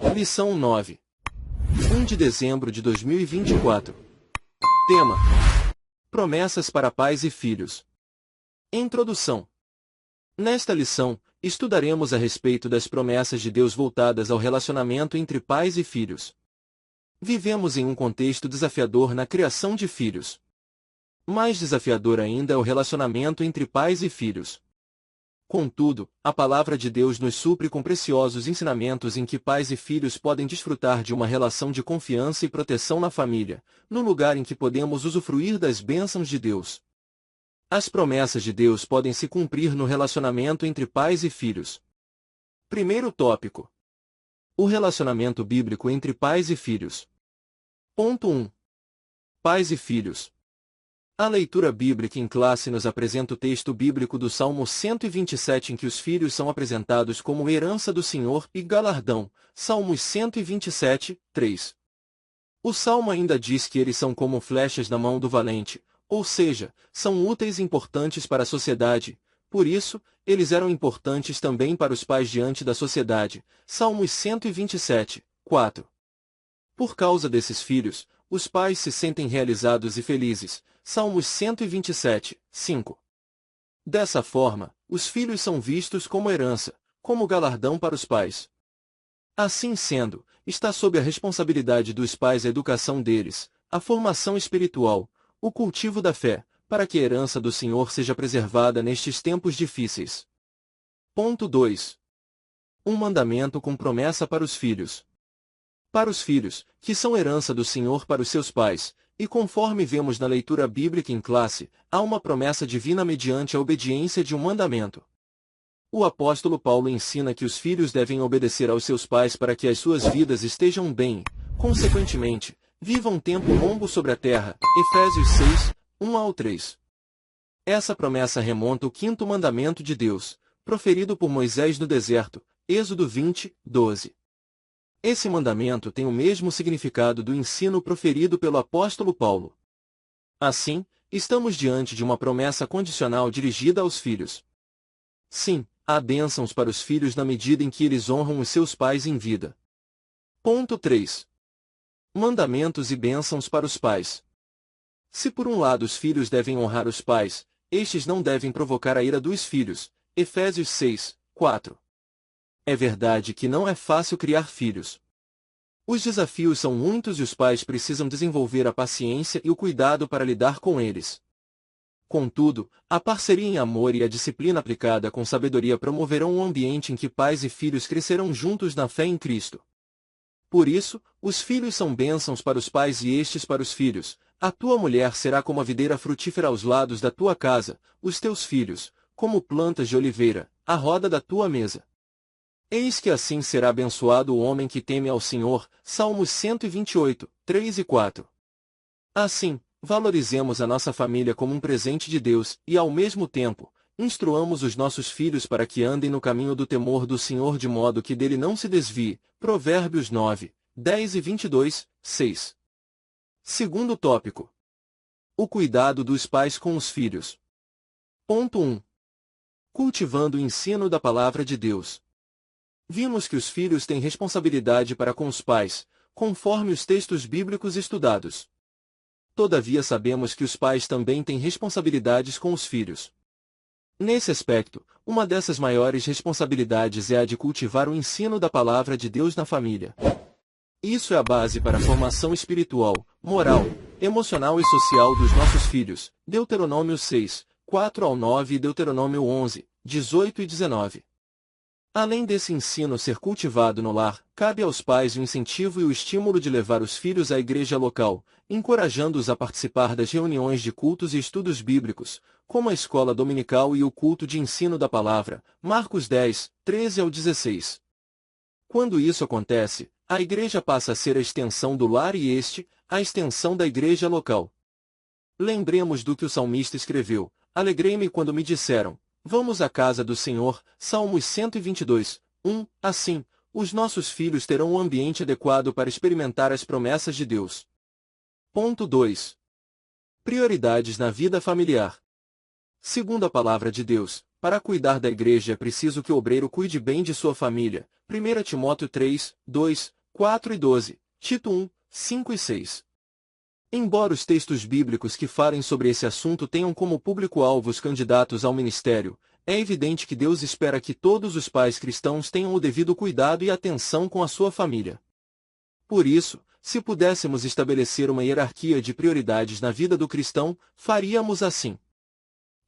Lição 9. 1 de dezembro de 2024. Tema: Promessas para pais e filhos. Introdução. Nesta lição, estudaremos a respeito das promessas de Deus voltadas ao relacionamento entre pais e filhos. Vivemos em um contexto desafiador na criação de filhos. Mais desafiador ainda é o relacionamento entre pais e filhos. Contudo, a palavra de Deus nos supre com preciosos ensinamentos em que pais e filhos podem desfrutar de uma relação de confiança e proteção na família, no lugar em que podemos usufruir das bênçãos de Deus. As promessas de Deus podem se cumprir no relacionamento entre pais e filhos. Primeiro tópico: o relacionamento bíblico entre pais e filhos. Ponto 1. Pais e filhos. A leitura bíblica em classe nos apresenta o texto bíblico do Salmo 127 em que os filhos são apresentados como herança do Senhor e galardão, Salmos 127, 3. O Salmo ainda diz que eles são como flechas na mão do valente, ou seja, são úteis e importantes para a sociedade, por isso, eles eram importantes também para os pais diante da sociedade, Salmos 127, 4. Por causa desses filhos, os pais se sentem realizados e felizes, Salmos 127, 5. Dessa forma, os filhos são vistos como herança, como galardão para os pais. Assim sendo, está sob a responsabilidade dos pais a educação deles, a formação espiritual, o cultivo da fé, para que a herança do Senhor seja preservada nestes tempos difíceis. Ponto 2. Um mandamento com promessa para os filhos. Para os filhos, que são herança do Senhor para os seus pais, e conforme vemos na leitura bíblica em classe, há uma promessa divina mediante a obediência de um mandamento. O apóstolo Paulo ensina que os filhos devem obedecer aos seus pais para que as suas vidas estejam bem, consequentemente, vivam um tempo longo sobre a terra, Efésios 6, 1-3. Essa promessa remonta ao quinto mandamento de Deus, proferido por Moisés no deserto, Êxodo 20, 12. Esse mandamento tem o mesmo significado do ensino proferido pelo apóstolo Paulo. Assim, estamos diante de uma promessa condicional dirigida aos filhos. Sim, há bênçãos para os filhos na medida em que eles honram os seus pais em vida. Ponto 3. Mandamentos e bênçãos para os pais. Se por um lado os filhos devem honrar os pais, estes não devem provocar a ira dos filhos, Efésios 6, 4. É verdade que não é fácil criar filhos. Os desafios são muitos e os pais precisam desenvolver a paciência e o cuidado para lidar com eles. Contudo, a parceria em amor e a disciplina aplicada com sabedoria promoverão um ambiente em que pais e filhos crescerão juntos na fé em Cristo. Por isso, os filhos são bênçãos para os pais e estes para os filhos. A tua mulher será como a videira frutífera aos lados da tua casa, os teus filhos, como plantas de oliveira, à roda da tua mesa. Eis que assim será abençoado o homem que teme ao Senhor, Salmos 128, 3 e 4. Assim, valorizemos a nossa família como um presente de Deus e, ao mesmo tempo, instruamos os nossos filhos para que andem no caminho do temor do Senhor de modo que dele não se desvie. Provérbios 9, 10 e 22, 6. Segundo tópico: o cuidado dos pais com os filhos. Ponto 1. Cultivando o ensino da palavra de Deus. Vimos que os filhos têm responsabilidade para com os pais, conforme os textos bíblicos estudados. Todavia sabemos que os pais também têm responsabilidades com os filhos. Nesse aspecto, uma dessas maiores responsabilidades é a de cultivar o ensino da palavra de Deus na família. Isso é a base para a formação espiritual, moral, emocional e social dos nossos filhos. Deuteronômio 6, 4-9 e Deuteronômio 11, 18 e 19. Além desse ensino ser cultivado no lar, cabe aos pais o incentivo e o estímulo de levar os filhos à igreja local, encorajando-os a participar das reuniões de cultos e estudos bíblicos, como a escola dominical e o culto de ensino da palavra, Marcos 10, 13-16. Quando isso acontece, a igreja passa a ser a extensão do lar e este, a extensão da igreja local. Lembremos do que o salmista escreveu: alegrei-me quando me disseram, vamos à casa do Senhor, Salmos 122, 1. Assim, os nossos filhos terão um ambiente adequado para experimentar as promessas de Deus. Ponto 2. Prioridades na vida familiar. Segundo a palavra de Deus, para cuidar da igreja é preciso que o obreiro cuide bem de sua família. 1 Timóteo 3, 2, 4 e 12, Tito 1, 5 e 6. Embora os textos bíblicos que falem sobre esse assunto tenham como público-alvo os candidatos ao ministério, é evidente que Deus espera que todos os pais cristãos tenham o devido cuidado e atenção com a sua família. Por isso, se pudéssemos estabelecer uma hierarquia de prioridades na vida do cristão, faríamos assim: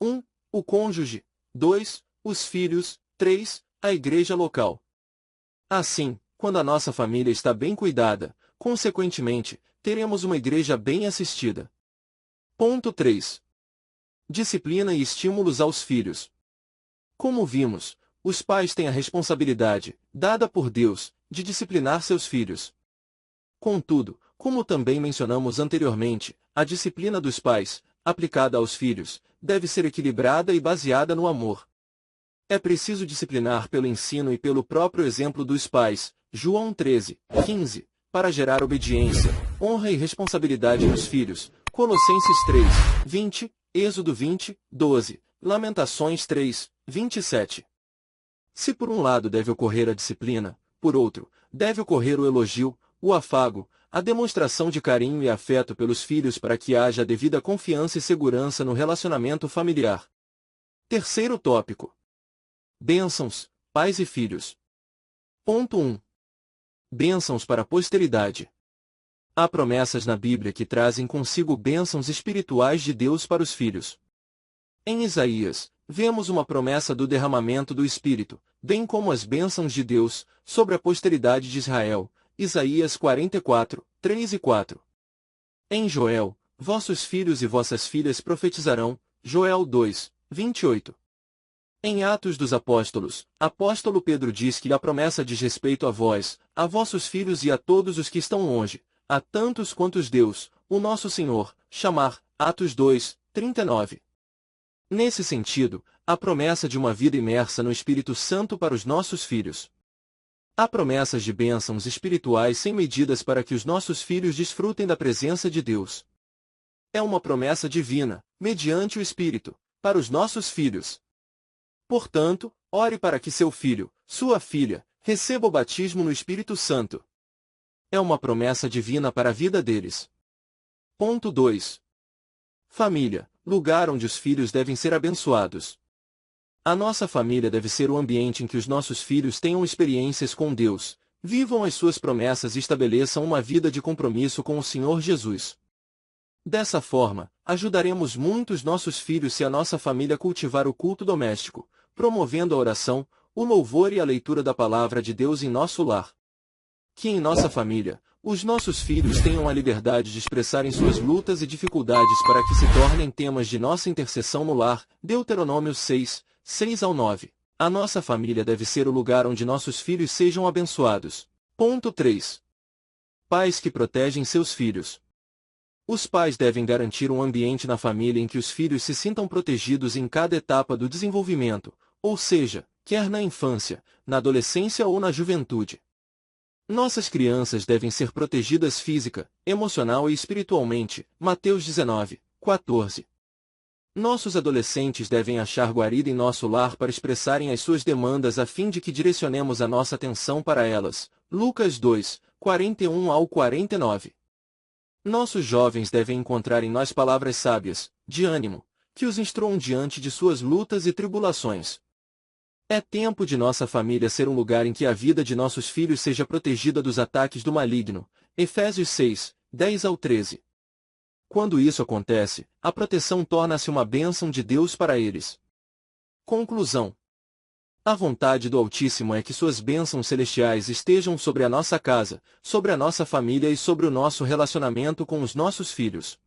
1. O cônjuge. 2. Os filhos. 3. A igreja local. Assim, quando a nossa família está bem cuidada, consequentemente, teremos uma igreja bem assistida. Ponto 3. Disciplina e estímulos aos filhos. Como vimos, os pais têm a responsabilidade, dada por Deus, de disciplinar seus filhos. Contudo, como também mencionamos anteriormente, a disciplina dos pais, aplicada aos filhos, deve ser equilibrada e baseada no amor. É preciso disciplinar pelo ensino e pelo próprio exemplo dos pais, João 13, 15, para gerar obediência, honra e responsabilidade nos filhos, Colossenses 3, 20, Êxodo 20, 12, Lamentações 3, 27. Se por um lado deve ocorrer a disciplina, por outro, deve ocorrer o elogio, o afago, a demonstração de carinho e afeto pelos filhos para que haja a devida confiança e segurança no relacionamento familiar. Terceiro tópico. Bênçãos, pais e filhos. Ponto 1. Bênçãos para a posteridade. Há promessas na Bíblia que trazem consigo bênçãos espirituais de Deus para os filhos. Em Isaías, vemos uma promessa do derramamento do Espírito, bem como as bênçãos de Deus, sobre a posteridade de Israel, Isaías 44, 3 e 4. Em Joel, vossos filhos e vossas filhas profetizarão, Joel 2, 28. Em Atos dos Apóstolos, apóstolo Pedro diz que a promessa diz respeito a vós, a vossos filhos e a todos os que estão longe, a tantos quantos Deus, o nosso Senhor, chamar, Atos 2, 39. Nesse sentido, há promessa de uma vida imersa no Espírito Santo para os nossos filhos. Há promessas de bênçãos espirituais sem medidas para que os nossos filhos desfrutem da presença de Deus. É uma promessa divina, mediante o Espírito, para os nossos filhos. Portanto, ore para que seu filho, sua filha, receba o batismo no Espírito Santo. É uma promessa divina para a vida deles. Ponto 2. Família, lugar onde os filhos devem ser abençoados. A nossa família deve ser o ambiente em que os nossos filhos tenham experiências com Deus, vivam as suas promessas e estabeleçam uma vida de compromisso com o Senhor Jesus. Dessa forma, ajudaremos muito os nossos filhos se a nossa família cultivar o culto doméstico, promovendo a oração, o louvor e a leitura da palavra de Deus em nosso lar. Que em nossa família, os nossos filhos tenham a liberdade de expressarem suas lutas e dificuldades para que se tornem temas de nossa intercessão no lar, Deuteronômio 6, 6 ao 9. A nossa família deve ser o lugar onde nossos filhos sejam abençoados. Ponto 3. Pais que protegem seus filhos. Os pais devem garantir um ambiente na família em que os filhos se sintam protegidos em cada etapa do desenvolvimento, ou seja, quer na infância, na adolescência ou na juventude. Nossas crianças devem ser protegidas física, emocional e espiritualmente. Mateus 19, 14. Nossos adolescentes devem achar guarida em nosso lar para expressarem as suas demandas a fim de que direcionemos a nossa atenção para elas. Lucas 2, 41 ao 49. Nossos jovens devem encontrar em nós palavras sábias, de ânimo, que os instruam diante de suas lutas e tribulações. É tempo de nossa família ser um lugar em que a vida de nossos filhos seja protegida dos ataques do maligno. Efésios 6, 10 ao 13. Quando isso acontece, a proteção torna-se uma bênção de Deus para eles. Conclusão. A vontade do Altíssimo é que suas bênçãos celestiais estejam sobre a nossa casa, sobre a nossa família e sobre o nosso relacionamento com os nossos filhos.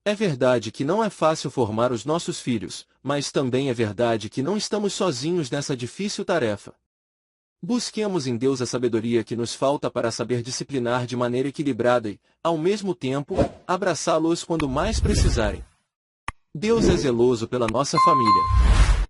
É verdade que não é fácil formar os nossos filhos, mas também é verdade que não estamos sozinhos nessa difícil tarefa. Busquemos em Deus a sabedoria que nos falta para saber disciplinar de maneira equilibrada e, ao mesmo tempo, abraçá-los quando mais precisarem. Deus é zeloso pela nossa família.